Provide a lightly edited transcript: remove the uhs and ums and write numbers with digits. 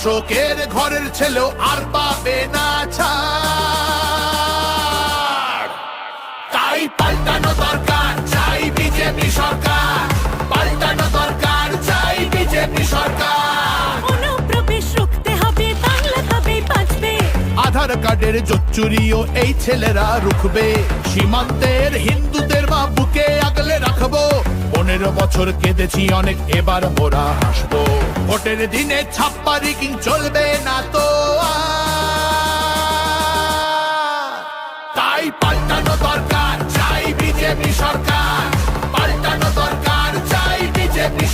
কৃষকের ঘরের ছেলেও আর পাবে না ছাড়। তাই পাল্টানো দরকার, চাই বিজেপি সরকার। পাল্টানো দরকার, চাই বিজেপি সরকার। অনুপ্রবেশ রুখতে হবে, বাংলা তবেই বাঁচবে। আধার কার্ডের জোচ্চুরিও এই ছেলেরা রুখবে। সীমান্তের হিন্দুদের মা বুকে আগলে রাখবো। 15 বছর কেঁদেছি অনেক, এবার মোরা হাসবো। ভোটের দিনে ছাপ্পা রিগিং চলবে না তো আর। তাই পাল্টানো দরকার, চাই বিজেপি সরকার। পাল্টানো দরকার, চাই বিজেপি